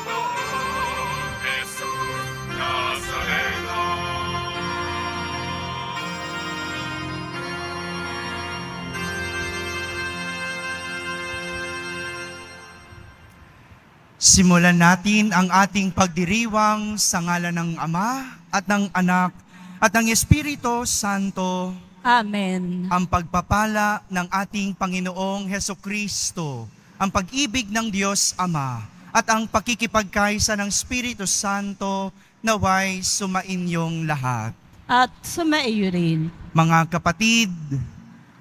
Panginoong Jesus Nazareno. Simulan natin ang ating pagdiriwang sa ngalan ng Ama at ng Anak at ng Espiritu Santo. Amen. Ang pagpapala ng ating Panginoong Hesukristo, ang pag-ibig ng Diyos Ama, at ang pakikipagkaisa ng Espiritu Santo naway sumainyong lahat. At sumaiyo rin. Mga kapatid,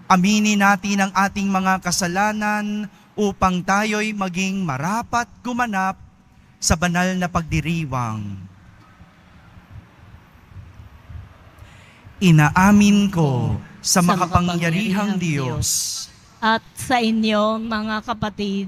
aminin natin ang ating mga kasalanan upang tayo'y maging marapat gumanap sa banal na pagdiriwang. Inaamin ko sa makapangyarihang Diyos At sa inyo, mga kapatid,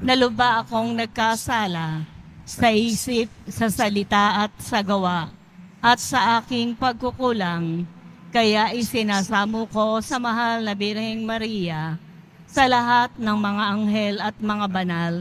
na luba akong nagkasala sa isip, sa salita at sa gawa, at sa aking pagkukulang. Kaya isinasamo ko sa mahal na Birheng Maria, sa lahat ng mga anghel at mga banal,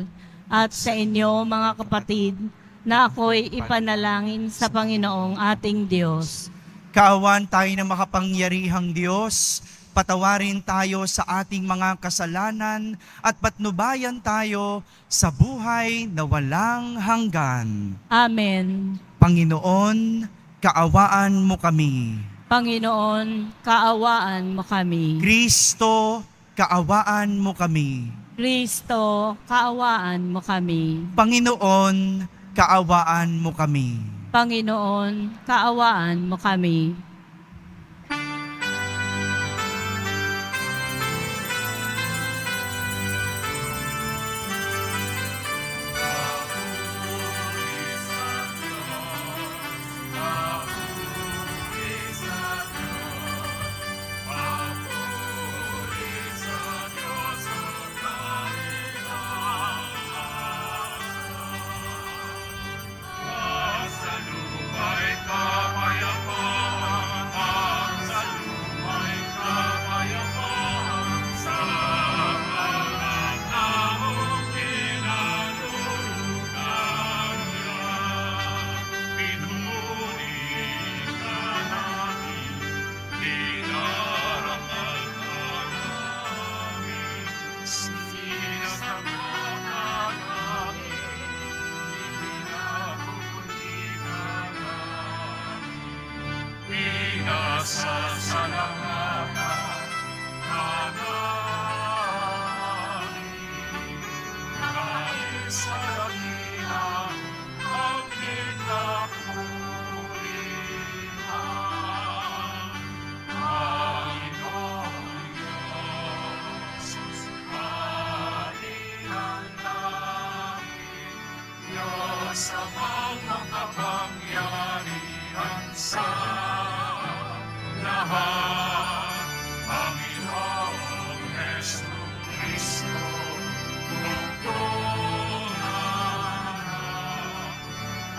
at sa inyo, mga kapatid, na ako'y ipanalangin sa Panginoong ating Diyos. Kaawan tayo ng makapangyarihang Diyos, patawarin tayo sa ating mga kasalanan at patnubayan tayo sa buhay na walang hanggan. Amen. Panginoon, kaawaan mo kami. Panginoon, kaawaan mo kami. Kristo, kaawaan mo kami. Kristo, kaawaan mo kami. Panginoon, kaawaan mo kami. Panginoon, kaawaan mo kami.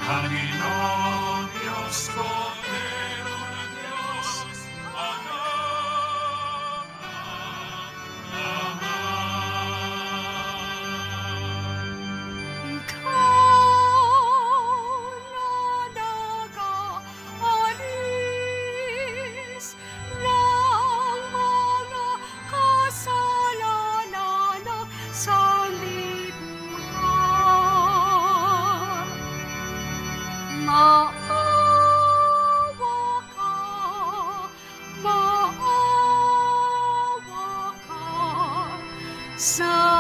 Panginoong Diyos ko, Kordero ng Diyos, Anak ng Ama. Sa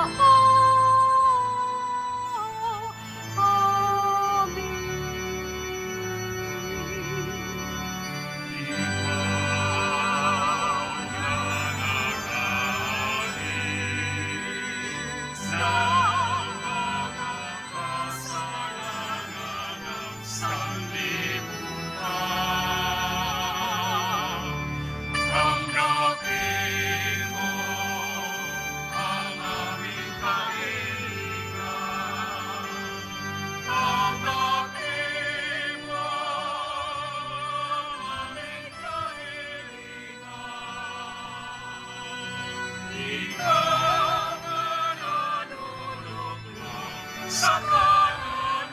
Sa kanan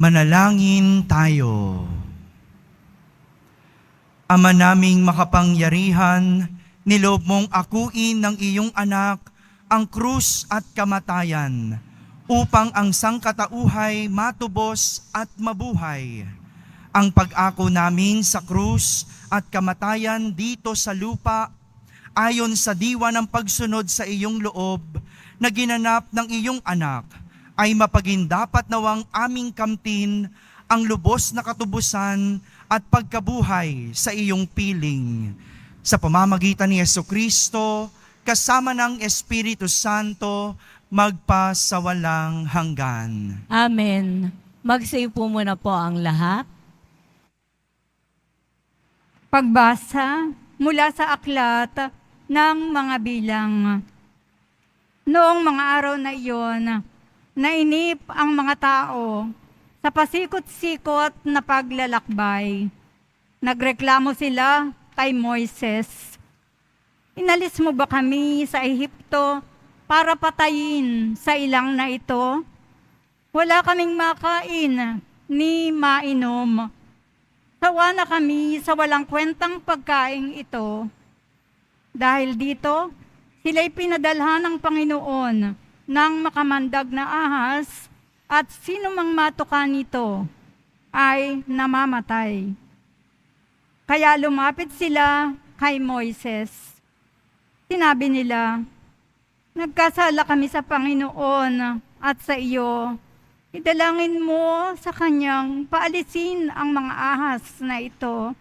Manalangin tayo. Ama naming makapangyarihan, niloob mong akuin ng iyong anak ang krus at kamatayan upang ang sangkatauhay matubos at mabuhay. Ang pag-ako namin sa krus at kamatayan dito sa lupa ayon sa diwa ng pagsunod sa iyong loob na ginanap ng iyong anak ay mapagindapat nawang aming kamtin ang lubos na katubusan at pagkabuhay sa iyong piling. Sa pamamagitan ni Jesucristo, kasama ng Espiritu Santo, magpasawalang hanggan. Amen. Magsiupo muna po ang lahat. Pagbasa mula sa aklat ng mga bilang. Noong mga araw na iyon, nainip ang mga tao sa pasikot-sikot na paglalakbay. Nagreklamo sila kay Moises. Inalis mo ba kami sa Ehipto para patayin sa ilang na ito? Wala kaming makain ni mainom. Sawa na kami sa walang kwentang pagkain ito. Dahil dito, sila'y pinadalhan ng Panginoon ng makamandag na ahas at sino mang matuka nito ay namamatay. Kaya lumapit sila kay Moises. Sinabi nila, nagkasala kami sa Panginoon at sa iyo. Idalangin mo sa kanyang paalisin ang mga ahas na ito.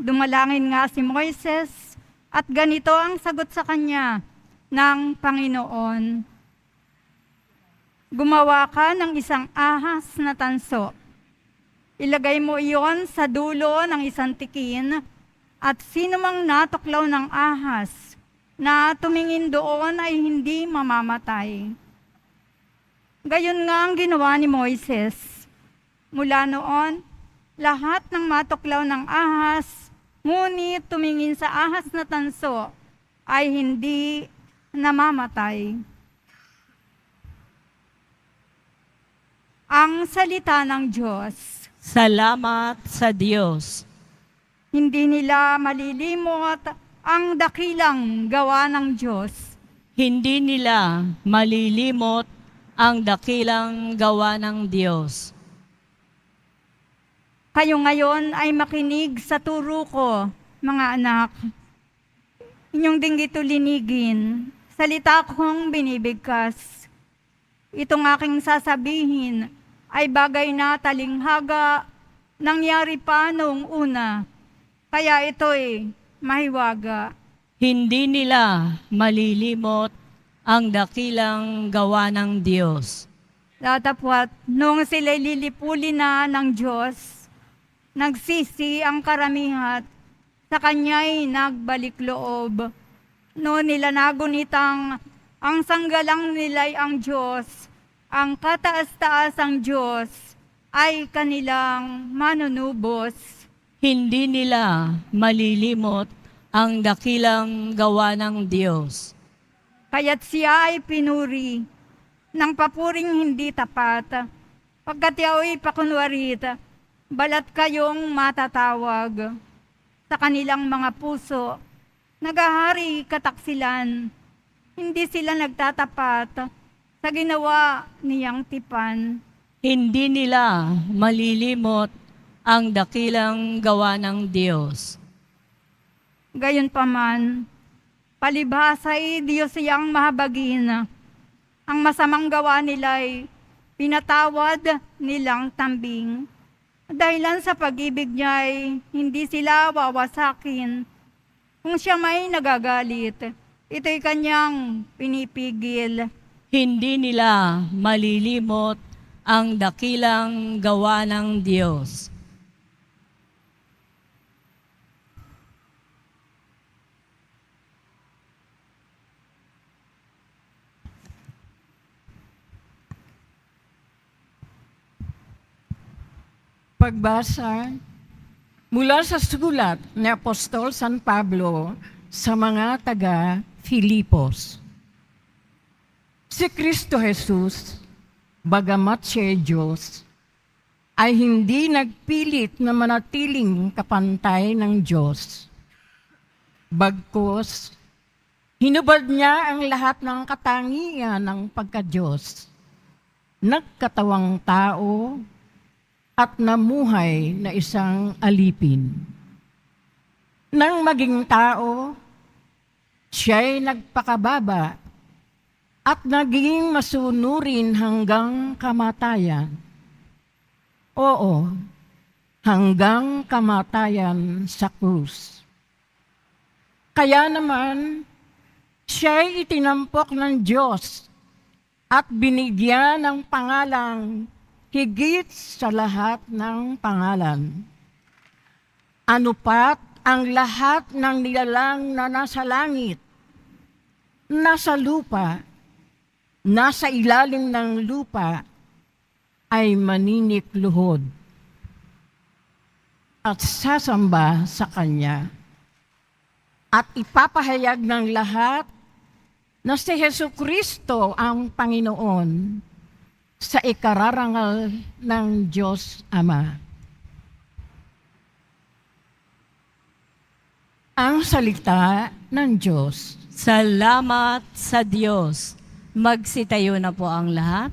Dumalangin nga si Moises at ganito ang sagot sa kanya ng Panginoon. Gumawa ka ng isang ahas na tanso. Ilagay mo iyon sa dulo ng isang tikin at sino mang natuklaw ng ahas na tumingin doon ay hindi mamamatay. Gayon nga ang ginawa ni Moises. Mula noon, lahat ng matuklaw ng ahas, ngunit tumingin sa ahas na tanso, ay hindi namamatay. Ang salita ng Diyos. Salamat sa Diyos. Hindi nila malilimot ang dakilang gawa ng Diyos. Hindi nila malilimot ang dakilang gawa ng Diyos. Kayo ngayon ay makinig sa turo ko, mga anak. Inyong dinggito linigin, salita kong binibigkas. Itong aking sasabihin ay bagay na talinghaga, nangyari pa noong una. Kaya ito'y mahiwaga. Hindi nila malilimot ang dakilang gawa ng Diyos. Datapwat, noong sila'y lilipulin na ng Diyos, nagsisi ang karamihat, sa Kanya'y nagbalik loob. Noon nila nagunitang ang sanggalang nila'y ang Diyos, ang kataas-taasang Diyos ay kanilang manunubos. Hindi nila malilimot ang dakilang gawa ng Diyos. Kaya't siya ay pinuri ng papuring hindi tapat. Pagkat yao'y pakunwarit, balat kayong matatawag. Sa kanilang mga puso, nagahari kataksilan. Hindi sila nagtatapat sa ginawa niyang tipan. Hindi nila malilimot ang dakilang gawa ng Diyos. Gayunpaman, palibhasa'y Diyos siyang mahabagin. Ang masamang gawa nila'y pinatawad nilang tambing. Dahilan sa pag-ibig niya'y hindi sila wawasakin. Kung siya may nagagalit, ito'y kanyang pinipigil. Hindi nila malilimot ang dakilang gawa ng Diyos. Pagbasa mula sa sulat ni Apostol San Pablo sa mga taga-Filipos. Si Kristo Jesus, bagamat siya Diyos, ay hindi nagpilit na manatiling kapantay ng Diyos. Bagkus, hinubad niya ang lahat ng katangian ng pagka-Diyos. Nagkatawang tao at namuhay na isang alipin. Nang maging tao, siya'y nagpakababa at naging masunurin hanggang kamatayan. Oo, hanggang kamatayan sa krus. Kaya naman, siya'y itinampok ng Diyos at binigyan ng pangalang higit sa lahat ng pangalan. Ano pat ang lahat ng nilalang na nasa langit, nasa lupa, nasa ilalim ng lupa, ay maninikluhod at sasamba sa Kanya. At ipapahayag ng lahat na si Jesucristo ang Panginoon sa ikararangal ng Diyos Ama. Ang salita ng Diyos. Salamat sa Diyos. Magsitayo na po ang lahat.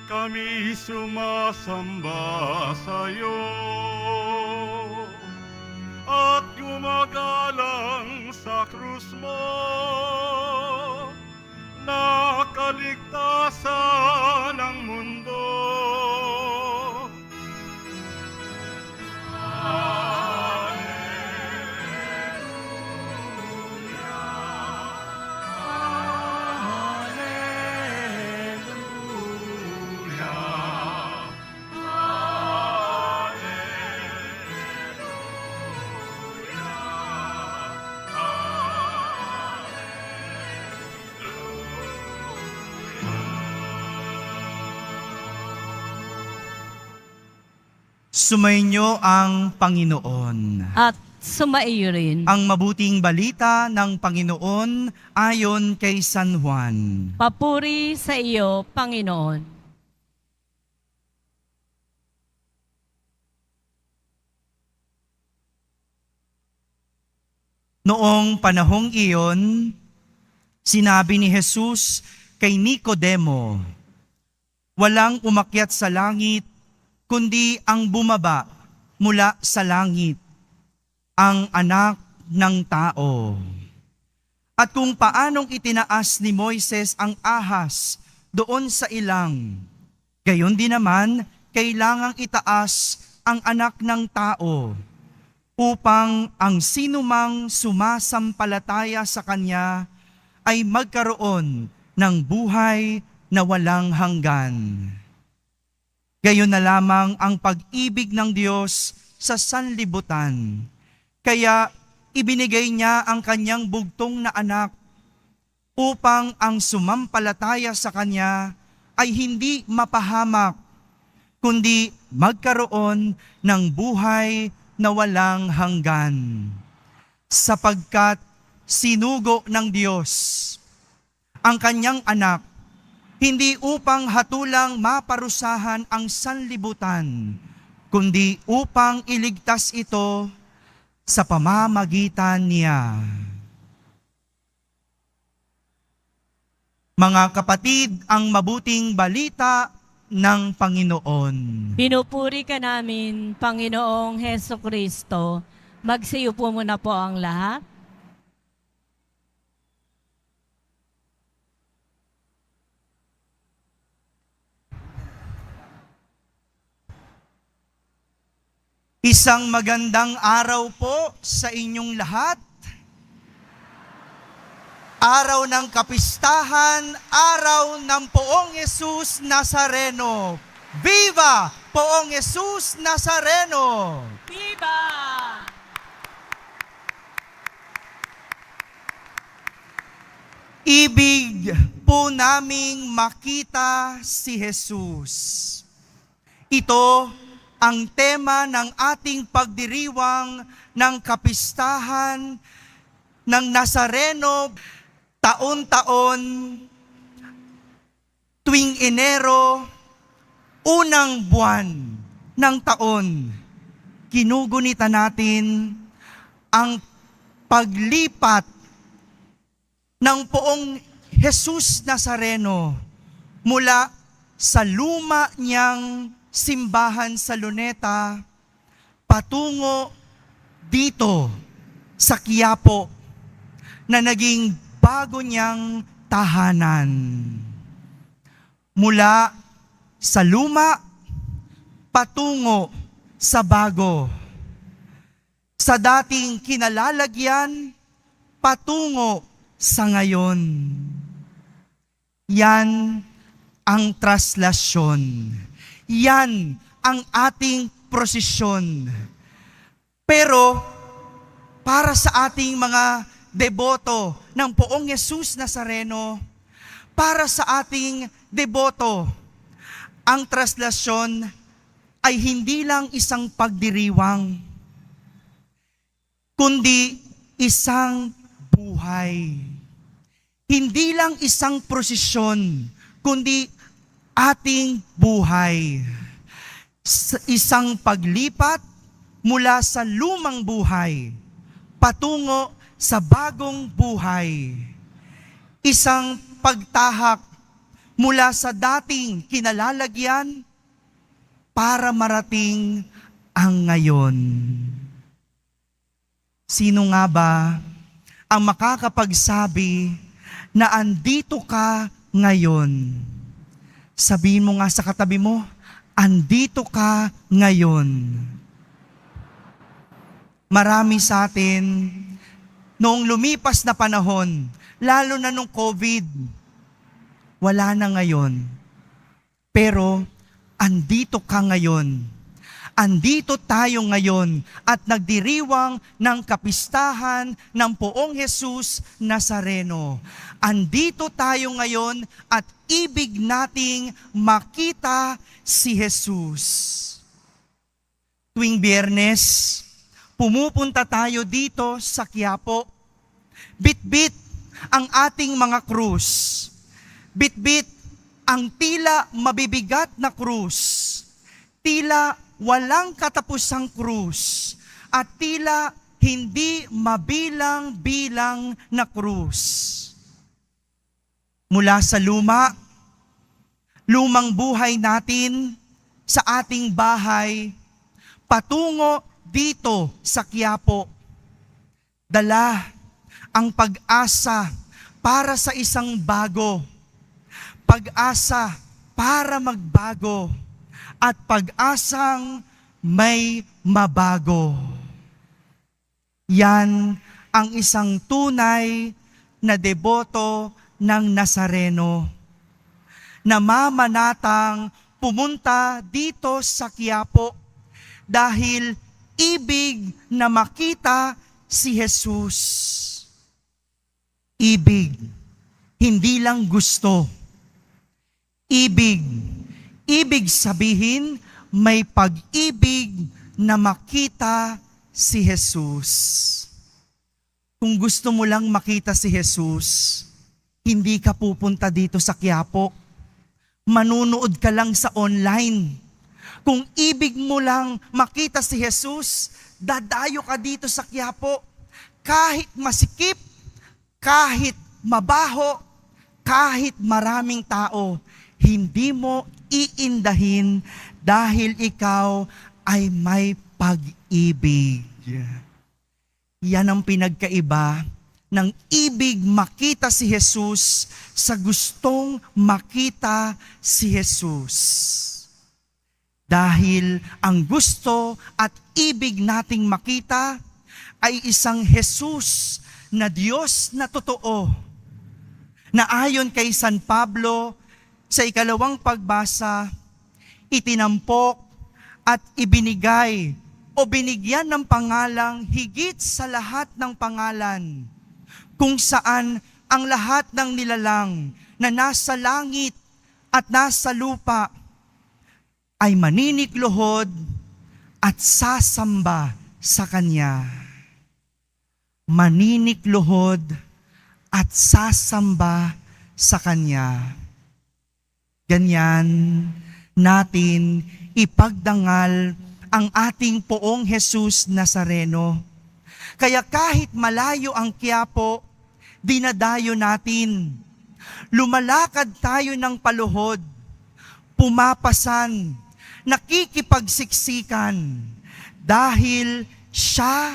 Kami sumasamba sa iyo at gumagalang sa krus mo na kaligtasan ng mundo. Sumainyo ang Panginoon. At sumaiyo rin. Ang mabuting balita ng Panginoon ayon kay San Juan. Papuri sa iyo, Panginoon. Noong panahong iyon, sinabi ni Jesus kay Nicodemo, "Walang umakyat sa langit, kundi ang bumaba mula sa langit, ang anak ng tao. At kung paanong itinaas ni Moises ang ahas doon sa ilang, gayon din naman kailangang itaas ang anak ng tao, upang ang sinumang sumasampalataya sa Kanya ay magkaroon ng buhay na walang hanggan. Gayon na lamang ang pag-ibig ng Diyos sa sanlibutan. Kaya ibinigay niya ang Kanyang bugtong na anak upang ang sumampalataya sa Kanya ay hindi mapahamak, kundi magkaroon ng buhay na walang hanggan. Sapagkat sinugo ng Diyos ang Kanyang anak, hindi upang hatulang maparusahan ang sanlibutan, kundi upang iligtas ito sa pamamagitan niya. Mga kapatid, ang mabuting balita ng Panginoon. Pinupuri ka namin, Panginoong Hesukristo. Magsiyo po muna po ang lahat. Isang magandang araw po sa inyong lahat. Araw ng kapistahan, araw ng Poong Jesus Nazareno. Viva Poong Jesus Nazareno! Viva! Ibig po naming makita si Jesus. Ito ang tema ng ating pagdiriwang ng kapistahan ng Nazareno taon-taon tuwing Enero, unang buwan ng taon. Ginugunita natin ang paglipat ng Poong Jesus Nazareno mula sa luma niyang simbahan sa Luneta patungo dito sa Quiapo na naging bago niyang tahanan. Mula sa luma patungo sa bago. Sa dating kinalalagyan patungo sa ngayon. Yan ang traslasyon. Yan ang ating prosesyon. Pero para sa ating mga deboto ng Poong Jesus Nazareno, para sa ating deboto, ang traslasyon ay hindi lang isang pagdiriwang, kundi isang buhay. Hindi lang isang prosesyon, kundi ating buhay. Isang paglipat mula sa lumang buhay patungo sa bagong buhay. Isang pagtahak mula sa dating kinalalagyan para marating ang ngayon. Sino nga ba ang makakapagsabi na andito ka ngayon? Sabihin mo nga sa katabi mo, andito ka ngayon. Marami sa atin, noong lumipas na panahon, lalo na nung COVID, wala na ngayon. Pero, andito ka ngayon. Andito tayo ngayon at nagdiriwang ng kapistahan ng Poong Jesus Nazareno. Andito tayo ngayon at ibig nating makita si Jesus. Tuwing Biyernes, pumupunta tayo dito sa Quiapo. Bit-bit ang ating mga krus. Bit-bit ang tila mabibigat na krus. Tila walang katapusang krus at tila hindi mabilang-bilang na krus. Mula sa lumang buhay natin, sa ating bahay, patungo dito sa Quiapo. Dala ang pag-asa para sa isang bago. Pag-asa para magbago. At pag-asang may mabago. Yan ang isang tunay na deboto ng Nazareno. Namamanatang pumunta dito sa Quiapo dahil ibig na makita si Jesus. Ibig, hindi lang gusto. Ibig sabihin, may pag-ibig na makita si Jesus. Kung gusto mo lang makita si Jesus, hindi ka pupunta dito sa Quiapo. Manunood ka lang sa online. Kung ibig mo lang makita si Jesus, dadayo ka dito sa Quiapo. Kahit masikip, kahit mabaho, kahit maraming tao, hindi mo iindahin dahil ikaw ay may pag-ibig. Yan ang pinagkaiba ng ibig makita si Jesus sa gustong makita si Jesus. Dahil ang gusto at ibig nating makita ay isang Jesus na Diyos na totoo, na ayon kay San Pablo sa ikalawang pagbasa, itinampok at ibinigay o binigyan ng pangalang higit sa lahat ng pangalan, kung saan ang lahat ng nilalang na nasa langit at nasa lupa ay maninikluhod at sasamba sa Kanya. Maninikluhod at sasamba sa Kanya. Ganyan natin ipagdangal ang ating Poong Jesus Nazareno. Kaya kahit malayo ang Quiapo, dinadayo natin. Lumalakad tayo ng paluhod, pumapasan, nakikipagsiksikan, dahil siya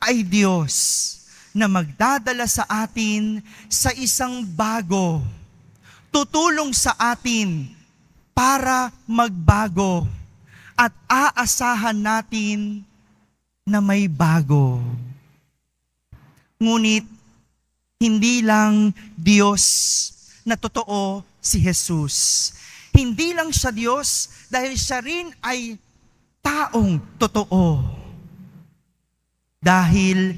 ay Diyos na magdadala sa atin sa isang bago, tutulong sa atin para magbago at aasahan natin na may bago. Ngunit hindi lang Diyos na totoo si Jesus. Hindi lang siya Diyos dahil siya rin ay taong totoo. Dahil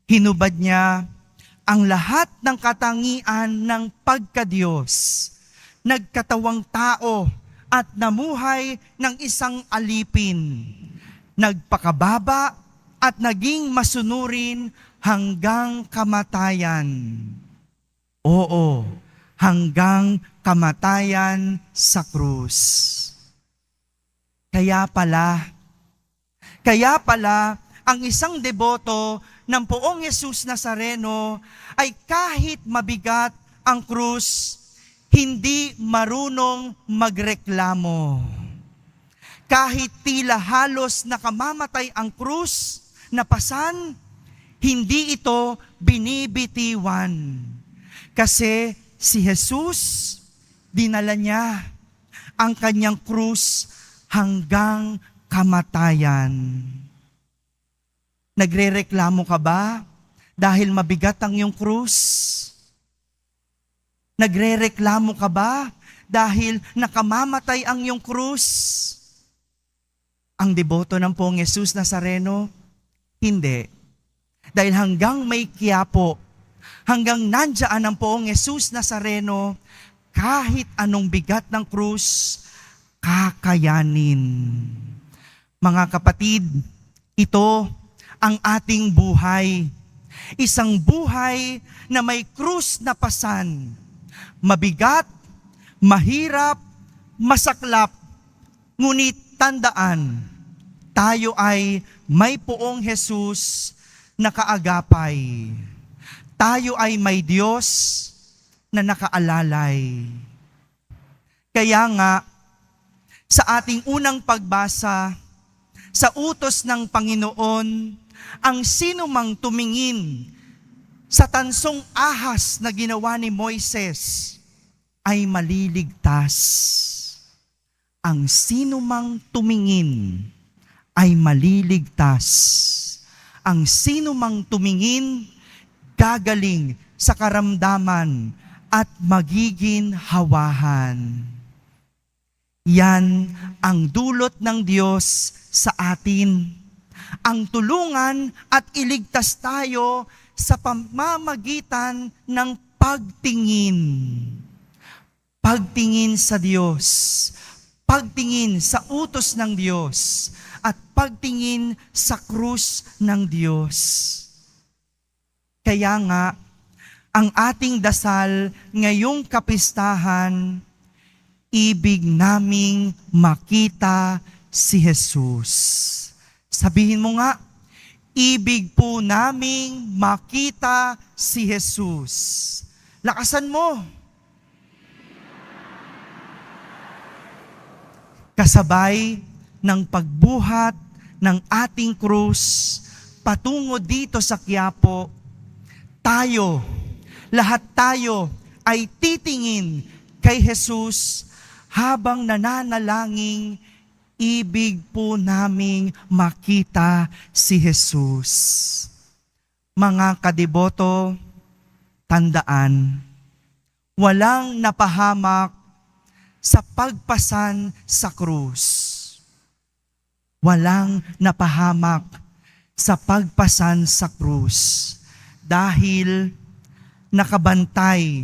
hinubad niya ang lahat ng katangian ng pagka-Diyos. Nagkatawang tao at namuhay ng isang alipin. Nagpakababa at naging masunurin hanggang kamatayan. Oo, hanggang kamatayan sa krus. Kaya pala, ang isang deboto ng Poong Jesus Nazareno ay kahit mabigat ang krus, hindi marunong magreklamo. Kahit tila halos nakamamatay ang krus na pasan, hindi ito binibitiwan. Kasi si Jesus, dinala niya ang kanyang krus hanggang kamatayan. Nagrereklamo ka ba dahil mabigat ang iyong krus? Nagrereklamo ka ba dahil nakamamatay ang iyong krus? Ang deboto ng Poong Jesus Nazareno, hindi. Dahil hanggang may Quiapo, hanggang nandiyan ang Poong Jesus Nazareno, kahit anong bigat ng krus, kakayanin. Mga kapatid, ito ang ating buhay. Isang buhay na may krus na pasan. Mabigat, mahirap, masaklap. Ngunit tandaan, tayo ay may Poong Jesus na kaagapay. Tayo ay may Diyos na nakaalalay. Kaya nga, sa ating unang pagbasa, sa utos ng Panginoon, ang sino mang tumingin sa tansong ahas na ginawa ni Moises ay maliligtas. Ang sino mang tumingin ay maliligtas. Ang sino mang tumingin, gagaling sa karamdaman at magiging hawahan. Yan ang dulot ng Diyos sa atin. Ang tulungan at iligtas tayo sa pamamagitan ng pagtingin. Pagtingin sa Diyos. Pagtingin sa utos ng Diyos. At pagtingin sa krus ng Diyos. Kaya nga, ang ating dasal ngayong kapistahan, ibig naming makita si Jesus. Sabihin mo nga, ibig po naming makita si Jesus. Lakasan mo. Kasabay ng pagbuhat ng ating krus patungo dito sa Quiapo, lahat tayo ay titingin kay Jesus habang nananalangin, ibig po naming makita si Jesus. Mga kadeboto, tandaan, walang napahamak sa pagpasan sa krus. Walang napahamak sa pagpasan sa krus dahil nakabantay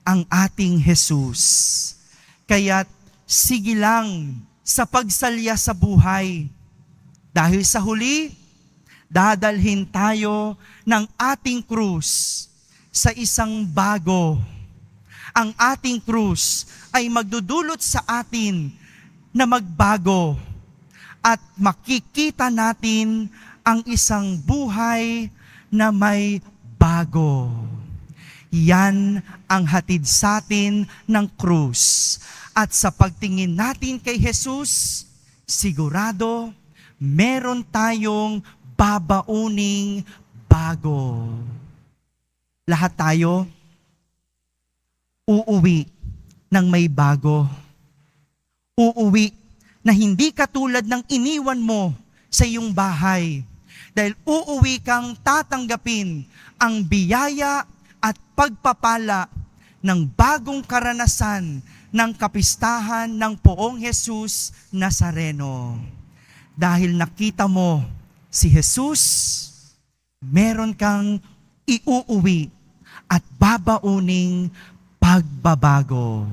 ang ating Jesus. Kaya't sige lang sa pagsalya sa buhay. Dahil sa huli, dadalhin tayo ng ating krus sa isang bago. Ang ating krus ay magdudulot sa atin na magbago at makikita natin ang isang buhay na may bago. Yan ang hatid sa atin ng krus. At sa pagtingin natin kay Jesus, sigurado meron tayong babauning bago. Lahat tayo uuwi ng may bago. Uuwi na hindi katulad ng iniwan mo sa iyong bahay. Dahil uuwi kang tatanggapin ang biyaya at pagpapala ng bagong karanasan ng kapistahan ng Poong Jesus Nazareno. Dahil nakita mo si Jesus, meron kang iuuwi at babauning pagbabago.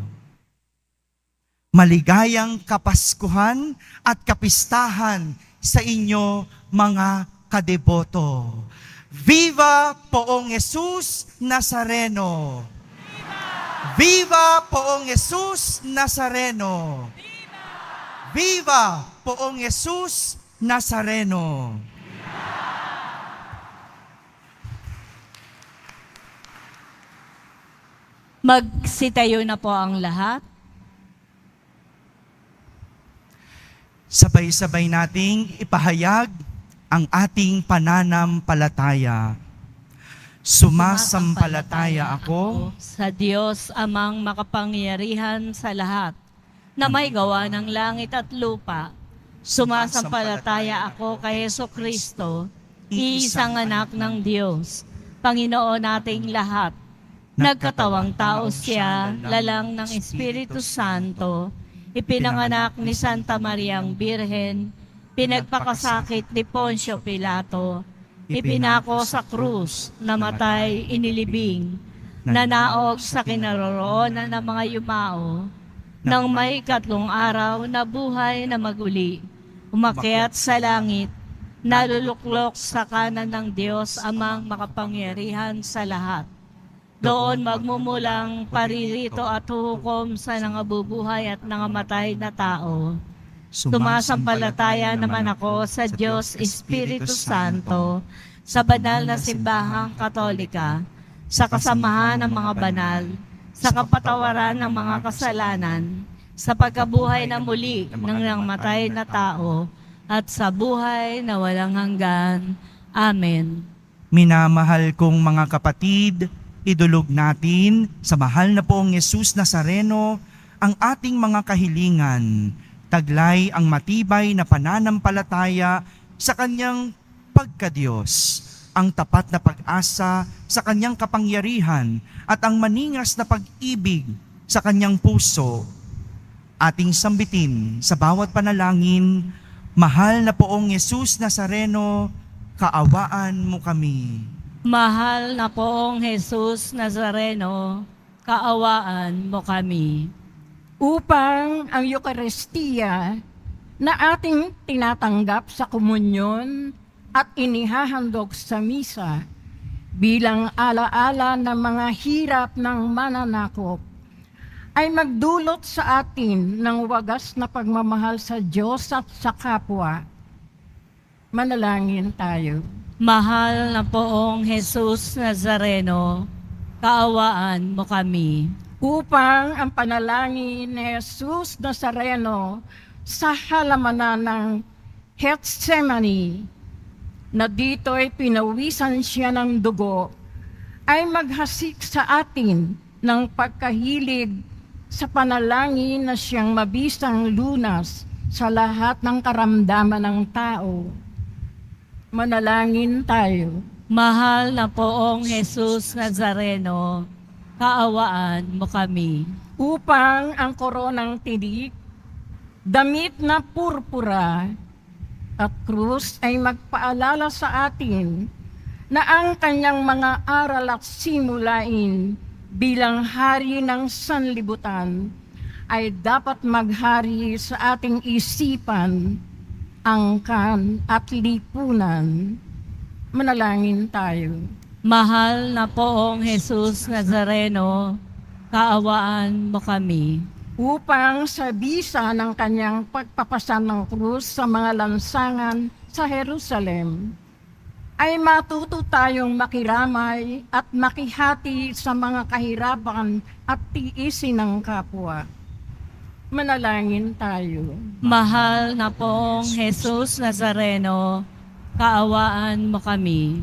Maligayang Kapaskuhan at kapistahan sa inyo mga kadeboto. Viva Poong Jesus Nazareno! Viva Poong Jesus Nazareno! Viva Poong Jesus Nazareno! Magsitayo na po ang lahat. Sabay-sabay nating ipahayag ang ating pananampalataya. Sumasampalataya ako sa Diyos amang makapangyarihan sa lahat, na may gawa ng langit at lupa. Sumasampalataya ako kay Jesucristo, iisang anak ng Diyos, Panginoon nating lahat. Nagkatawang tao siya, lalang ng Espiritu Santo, ipinanganak ni Santa Mariang Birhen, pinagpakasakit ni Poncio Pilato, ipinako sa krus, namatay, inilibing, nanaog sa kinaroroonan ng mga yumao, nang may 3 araw na buhay na maguli, umakyat sa langit, naluluklok sa kanan ng Diyos amang makapangyarihan sa lahat. Doon magmumulang paririto at huhukom sa nangabubuhay at nangamatay na tao. Sumasampalataya naman ako sa Diyos Espiritu Santo, sa banal na simbahang Katolika, sa kasamahan ng mga banal, sa kapatawaran ng mga kasalanan, sa pagkabuhay na muli ng nangamatay na tao, at sa buhay na walang hanggan. Amen. Minamahal kong mga kapatid, idulog natin sa mahal na Poong Jesus Nazareno ang ating mga kahilingan. Taglay ang matibay na pananampalataya sa Kanyang pagkadiyos, ang tapat na pag-asa sa Kanyang kapangyarihan at ang maningas na pag-ibig sa Kanyang puso. Ating sambitin sa bawat panalangin, mahal na Poong Jesus Nazareno, kaawaan mo kami. Mahal na Poong Jesus Nazareno, kaawaan mo kami. Upang ang Eucharistia na ating tinatanggap sa komunyon at inihahandog sa misa bilang alaala ng mga hirap ng mananakop ay magdulot sa atin ng wagas na pagmamahal sa Diyos at sa kapwa. Manalangin tayo. Mahal na Poong Jesus Nazareno, kaawaan mo kami. Upang ang panalangin ni Jesus Nazareno sa halamanan ng Gethsemane, na dito'y pinawisan siya ng dugo, ay maghasik sa atin ng pagkahilig sa panalangin na siyang mabisang lunas sa lahat ng karamdaman ng tao. Manalangin tayo. Mahal na Poong Jesus Nazareno, kaawaan mo kami. Upang ang koronang tinik, damit na purpura at krus ay magpaalala sa atin na ang kanyang mga aral at simulain bilang hari ng sanlibutan ay dapat maghari sa ating isipan, angkan at lipunan. Manalangin tayo. Mahal na poong Jesus Nazareno, kaawaan mo kami. Upang sa bisa ng kanyang pagpapasan ng krus sa mga lansangan sa Jerusalem, ay matuto tayong makiramay at makihati sa mga kahirapan at tiisin ng kapwa. Manalangin tayo. Mahal na poong Jesus Nazareno, kaawaan mo kami.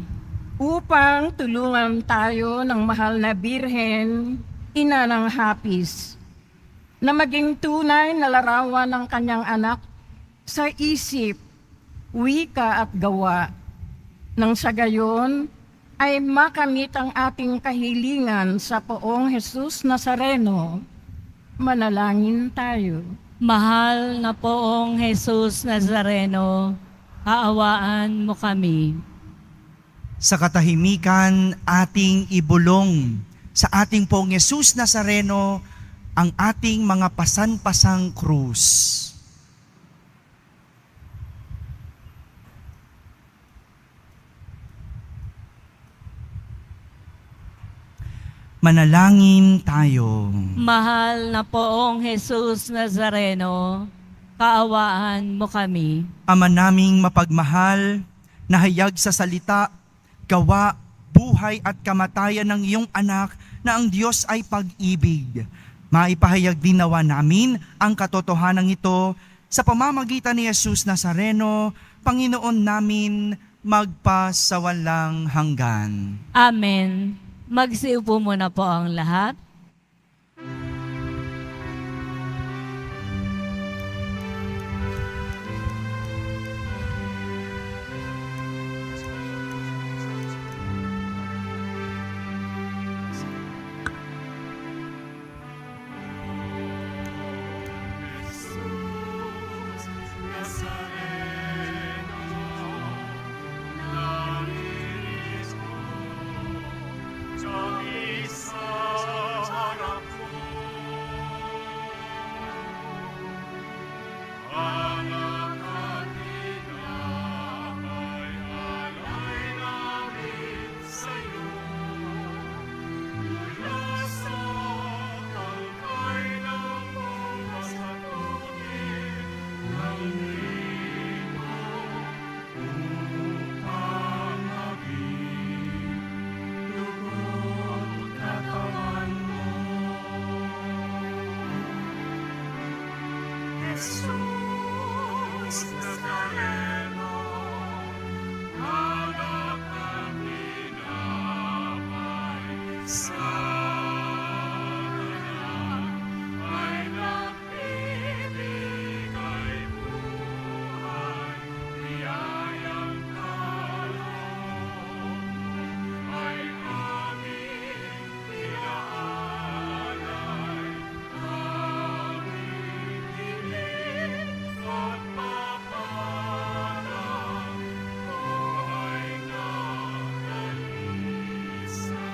Upang tulungan tayo ng mahal na Birhen, ina ng hapis, na maging tunay na larawan ng kanyang anak sa isip, wika at gawa, nang sa gayon ay makamit ang ating kahilingan sa poong Jesus Nazareno. Manalangin tayo. Mahal na poong Jesus Nazareno, kaawaan mo kami. Sa katahimikan, ating ibulong sa ating poong Jesus Nazareno ang ating mga pasan-pasang krus. Manalangin tayo. Mahal na poong Jesus Nazareno, kaawaan mo kami. Ama naming mapagmahal, nahayag sa salita, gawa, buhay at kamatayan ng iyong anak na ang Diyos ay pag-ibig. Maipahayag din nawa namin ang katotohanan ito sa pamamagitan ni Jesus Nazareno, Panginoon namin, magpasawalang hanggan. Amen. Magsiupo muna po ang lahat. Jesus Nazareno, anak ng pinapay, sa kanya ay nagbibigay buhay, biyayang kaloob ay aming pinaalay, aming hiling at papalang buhay na kalisa.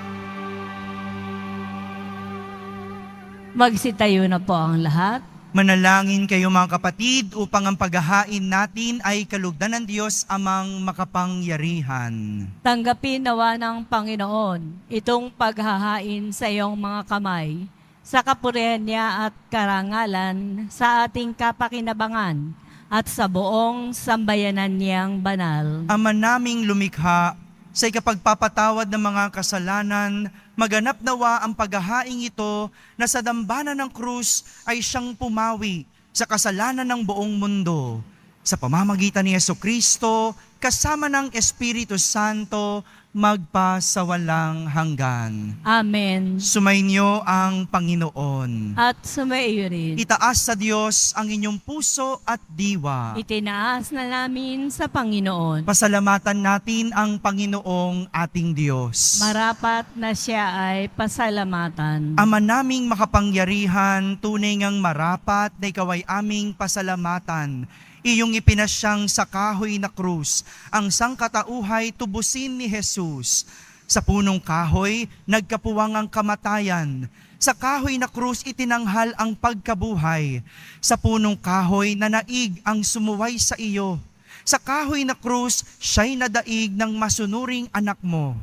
Magsitayo na po ang lahat. Manalangin kayo mga kapatid upang ang paghahain natin ay kalugdan ng Diyos amang makapangyarihan. Tanggapin nawa ng Panginoon itong paghahain sa iyong mga kamay, sa kapurihan niya at karangalan, sa ating kapakinabangan, at sa buong sambayanan niyang banal. Ama naming lumikha, sa ikapagpapatawad ng mga kasalanan, maganap nawa ang paghahaing ito na sa dambana ng krus ay siyang pumawi sa kasalanan ng buong mundo. Sa pamamagitan ni Jesucristo, kasama ng Espiritu Santo, magpasawalang hanggan. Amen. Sumainyo ang Panginoon. At sumaiyo rin. Itaas sa Diyos ang inyong puso at diwa. Itinaas na namin sa Panginoon. Pasalamatan natin ang Panginoong ating Diyos. Marapat na siya ay pasalamatan. Ama naming makapangyarihan, tunay ngang marapat na ikaw ay aming pasalamatan. Iyong ipinasyang sa kahoy na krus, ang sangkatauhay tubusin ni Jesus. Sa punong kahoy, nagkapuwang ang kamatayan. Sa kahoy na krus, itinanghal ang pagkabuhay. Sa punong kahoy, nanaig ang sumuway sa iyo. Sa kahoy na krus, siya'y nadaig ng masunuring anak mo.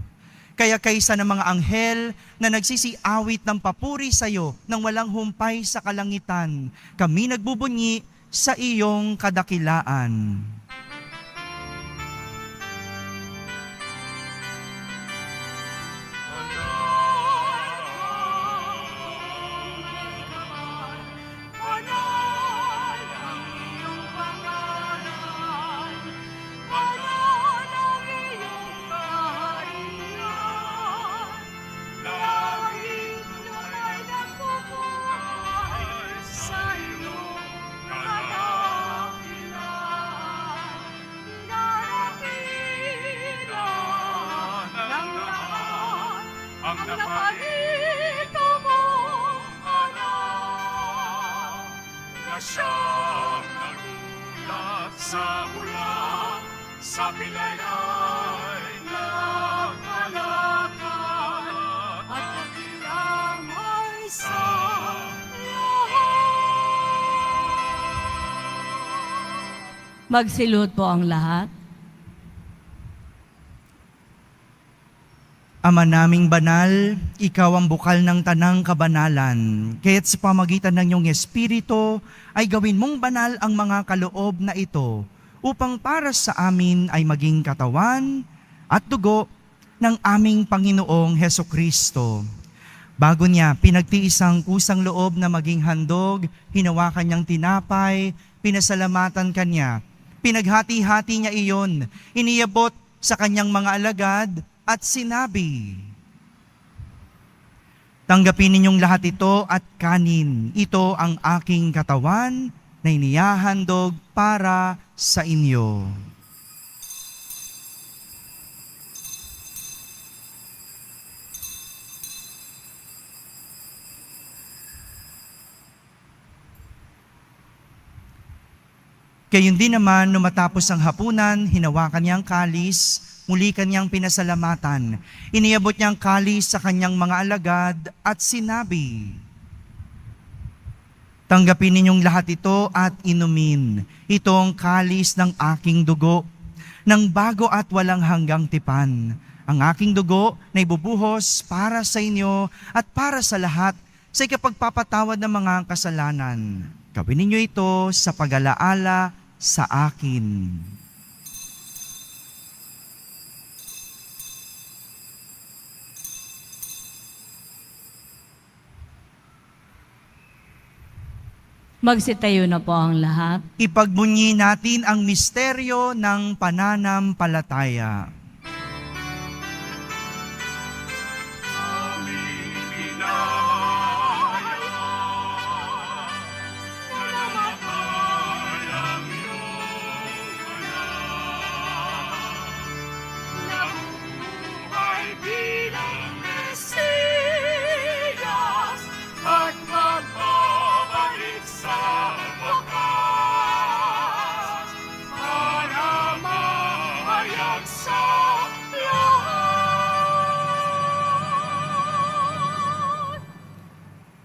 Kaya kaysa ng mga anghel na nagsisiawit ng papuri sa iyo nang walang humpay sa kalangitan, kami nagbubunyi sa iyong kadakilaan. Ang napakita mo, anak, na siyang nagulat sa ulan, sa pilay ay nagpalakad, at nagilamay sa lahat. Magsilot po ang lahat. Ama naming banal, ikaw ang bukal ng tanang kabanalan. Kaya't sa pamagitan ng iyong Espiritu, ay gawin mong banal ang mga kaloob na ito, upang para sa amin ay maging katawan at dugo ng aming Panginoong Hesukristo. Bago niya pinagtiis ang kusang loob na maging handog, hinawakan niyang tinapay, pinasalamatan kanya, pinaghati-hati niya iyon, iniabot sa kanyang mga alagad, at sinabi, tanggapin ninyong lahat ito at kanin. Ito ang aking katawan na inihahandog para sa inyo. Gayon din naman, nung matapos ang hapunan, hinawakan niya ang kalis, muli kanyang pinasalamatan. Iniabot niya ang kalis sa kanyang mga alagad at sinabi, tanggapin ninyong lahat ito at inumin. Ito ang kalis ng aking dugo, ng bago at walang hanggang tipan. Ang aking dugo na ibubuhos para sa inyo at para sa lahat sa ikapagpapatawad ng mga kasalanan. Gawin ninyo ito sa pag-alaala sa akin. Magsitayo na po ang lahat. Ipagbunyi natin ang misteryo ng pananampalataya.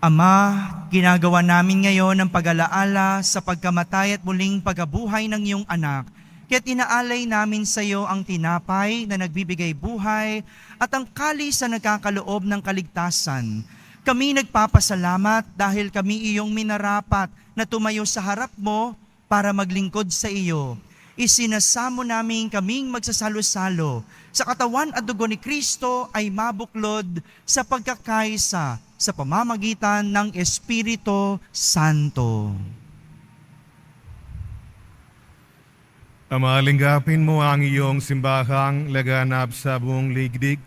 Ama, ginagawa namin ngayon ang pag-alaala sa pagkamatay at muling pagkabuhay ng iyong anak. Kaya't inaalay namin sa iyo ang tinapay na nagbibigay buhay at ang kalis na nagkakaloob ng kaligtasan. Kami nagpapasalamat dahil kami iyong minarapat na tumayo sa harap mo para maglingkod sa iyo. Isinasamo namin kaming magsasalo-salo sa katawan at dugo ni Kristo ay mabuklod sa pagkakaisa sa pamamagitan ng Espiritu Santo. Malinggapin mo ang iyong simbahang laganap sa buong ligdig.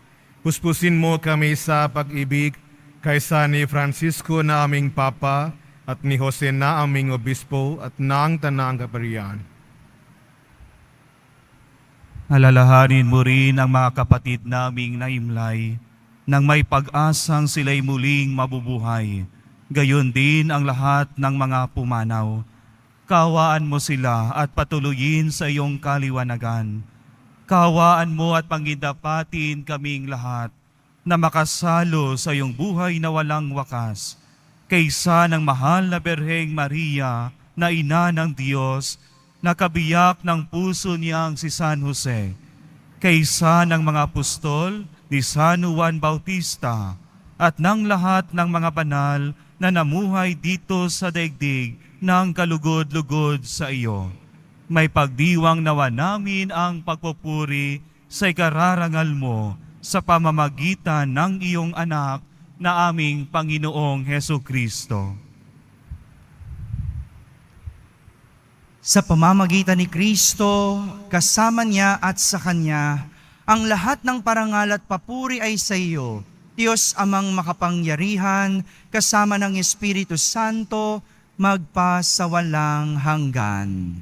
Puspusin mo kami sa pag-ibig kaysa ni Francisco na aming Papa at ni Jose na aming Obispo at ng Tanang Kaparian. Alalahanin mo rin ang mga kapatid naming naimlay nang may pag-asang sila'y muling mabubuhay. Gayon din ang lahat ng mga pumanaw. Kawaan mo sila at patuloyin sa iyong kaliwanagan. Kawaan mo at pangindapatin kaming lahat na makasalo sa iyong buhay na walang wakas. Kaysa ng mahal na Berheng Maria na ina ng Diyos, na kabiyak ng puso niyang si San Jose. Kaysa ng mga apostol ni San Juan Bautista at ng lahat ng mga banal na namuhay dito sa daigdig ng kalugod-lugod sa iyo. May pagdiwang nawa namin ang pagpupuri sa ikararangal mo sa pamamagitan ng iyong anak na aming Panginoong Heso Kristo. Sa pamamagitan ni Kristo, kasama niya at sa Kanya, ang lahat ng parangal at papuri ay sa iyo, Diyos amang makapangyarihan, kasama ng Espiritu Santo, magpa sa walang hanggan.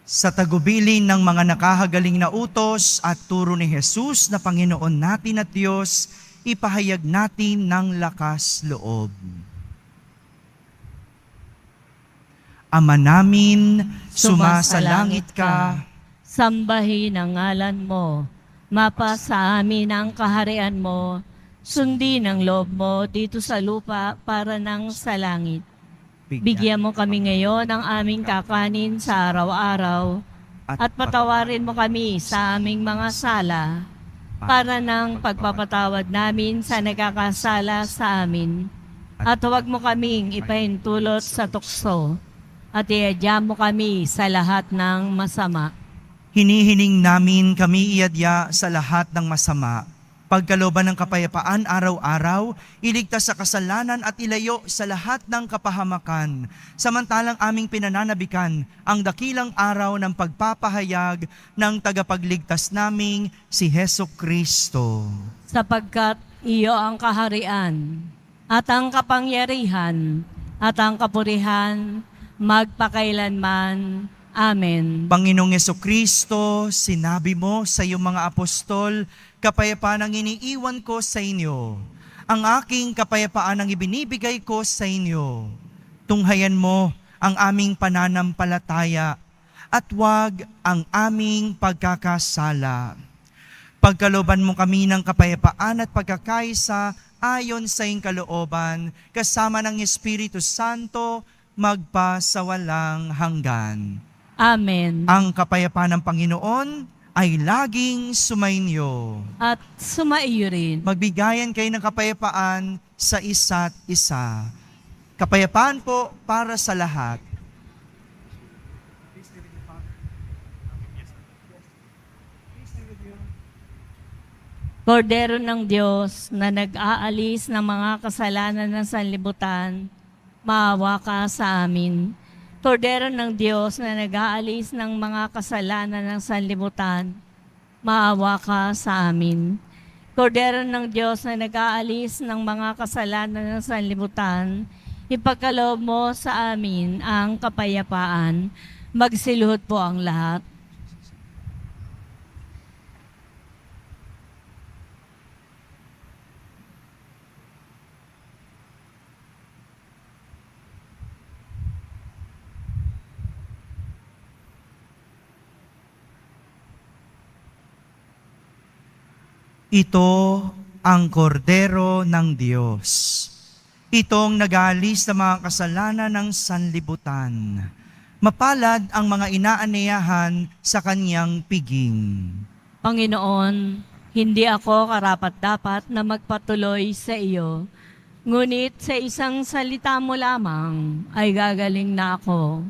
Sa tagubilin ng mga nakahagaling na utos at turo ni Jesus na Panginoon natin at Diyos, ipahayag natin ng lakas loob. Ama namin, sumasalangit ka, sambahin ang ngalan mo, mapa sa amin ang kaharian mo, sundin ang loob mo dito sa lupa para nang sa langit. Bigyan mo kami ngayon ng aming kakanin sa araw-araw at patawarin mo kami sa aming mga sala para ng pagpapatawad namin sa nagkakasala sa amin. At huwag mo kaming ipahintulot sa tukso at iadya mo kami sa lahat ng masama. hinihiling namin kami iadya sa lahat ng masama. Pagkalooban ng kapayapaan araw-araw, iligtas sa kasalanan at ilayo sa lahat ng kapahamakan. Samantalang aming pinananabikan ang dakilang araw ng pagpapahayag ng tagapagligtas naming si Heso Kristo. Sapagkat iyo ang kaharian at ang kapangyarihan at ang kapurihan magpakailanman. Amen. Panginoong Jesucristo, sinabi mo sa iyong mga apostol, kapayapaan ang iniiwan ko sa inyo. Ang aking kapayapaan ang ibinibigay ko sa inyo. Tunghayan mo ang aming pananampalataya at huwag ang aming pagkakasala. Pagkalooban mo kami ng kapayapaan at pagkakaisa ayon sa iyong kalooban, kasama ng Espiritu Santo, magpa sa walang hanggan. Amen. Ang kapayapaan ng Panginoon ay laging sumainyo. At sumaiyo rin. Magbigayan kayo ng kapayapaan sa isa't isa. Kapayapaan po para sa lahat. Kordero ng Diyos na nag-aalis ng mga kasalanan ng sanlibutan, maawa ka sa amin. Kordero ng Diyos na nag-aalis ng mga kasalanan ng sanlibutan, maawa ka sa amin. Kordero ng Diyos na nag-aalis ng mga kasalanan ng sanlibutan, ipagkaloob mo sa amin ang kapayapaan. Magsiluhod po ang lahat. Ito ang kordero ng Diyos. Itong nag-aalis ng mga kasalanan ng sanlibutan. Mapalad ang mga inaaniyahan sa kanyang piging. Panginoon, hindi ako karapat-dapat na magpatuloy sa iyo. Ngunit sa isang salita mo lamang ay gagaling na ako.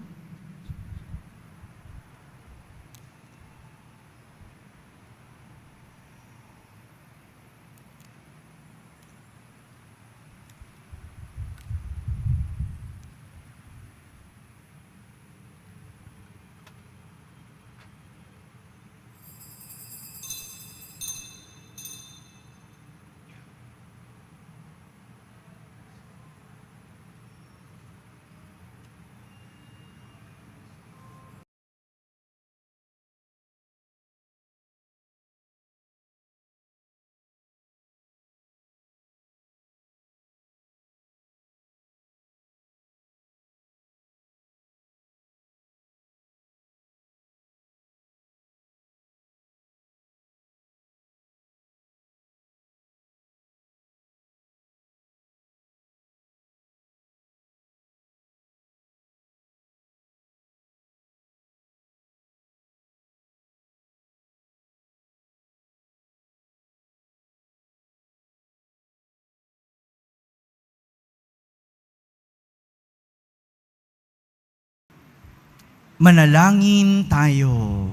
Manalangin tayo.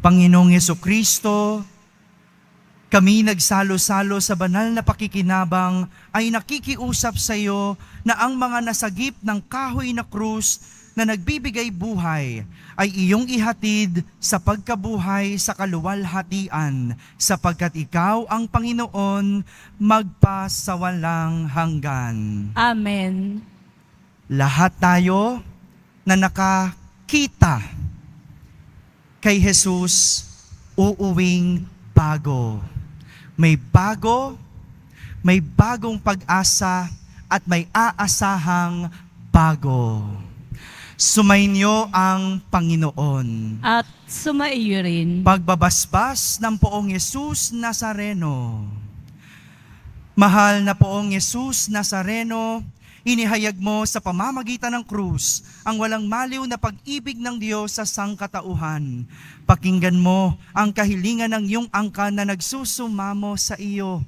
Panginoong Yesukristo, kami nagsalo-salo sa banal na pakikinabang ay nakikiusap sa iyo na ang mga nasagip ng kahoy na krus na nagbibigay buhay ay iyong ihatid sa pagkabuhay sa kaluwalhatian, sapagkat ikaw ang Panginoon magpasawalang hanggan. Amen. Lahat tayo na nakakita kay Jesus uuwing bago. May bagong pag-asa at may aasahang bago. Sumainyo ang Panginoon. At sumaiyo rin. Pagbabasbas ng Poong Yesus Nazareno. Mahal na Poong Yesus Nazareno, inihayag mo sa pamamagitan ng krus ang walang maliw na pag-ibig ng Diyos sa sangkatauhan. Pakinggan mo ang kahilingan ng iyong angkan na nagsusumamo sa iyo.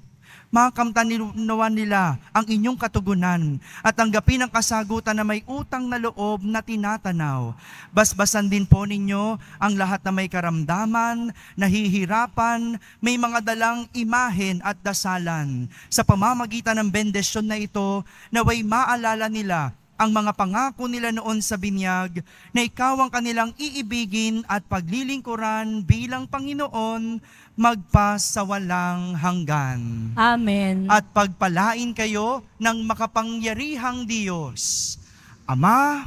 Makamtanuan nila ang inyong katugunan at tanggapin ang kasagutan na may utang na loob na tinatanaw. Basbasan din po ninyo ang lahat na may karamdaman, nahihirapan, may mga dalang imahen at dasalan. Sa pamamagitan ng bendisyon na ito, naway maalala nila ang mga pangako nila noon sa binyag na ikaw ang kanilang iibigin at paglilingkuran bilang Panginoon magpasawalang hanggan. Amen. At pagpalain kayo ng makapangyarihang Diyos, Ama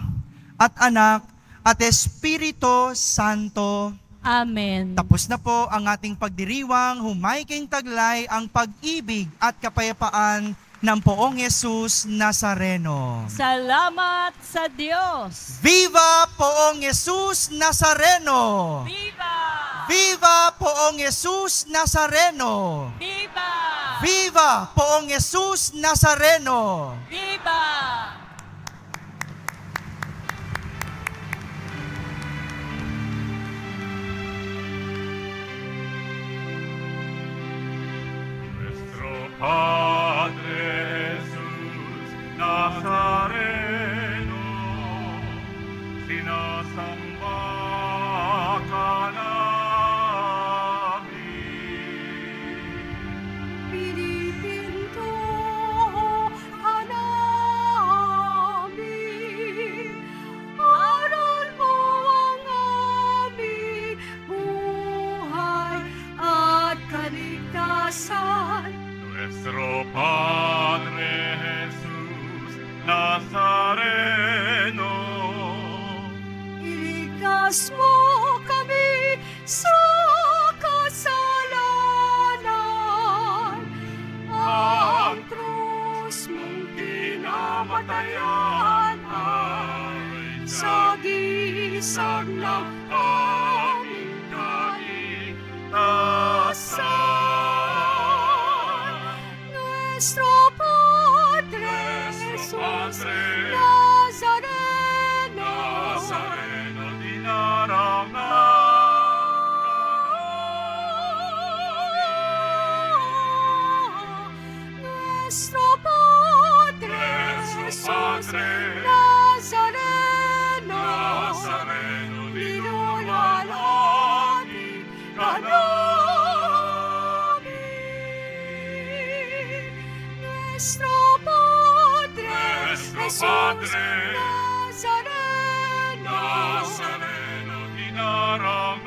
at Anak at Espiritu Santo. Amen. Tapos na po ang ating pagdiriwang, humaiking taglay ang pag-ibig at kapayapaan ng Poong Yesus Nazareno. Salamat sa Diyos. Viva Poong Yesus Nazareno! Viva! Viva Poong Yesus Nazareno! Viva! Viva Poong Yesus Nazareno! Viva! Nuestro Padre Jesús Nazareno, sinasamba ka namin. Pinipinto ka namin, aral mo ang aming buhay at kaligtasan. Nuestro Padre Jesús Nazareno, Iligtas mo kami sa kasalanan. Ang krus mong kinamatayan ay sagisag ng Padre, Nazareno, Nazareno, inarangal.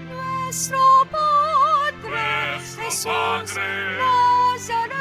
Nuestro Padre, Nuestro Jesús Padre, Nazareno.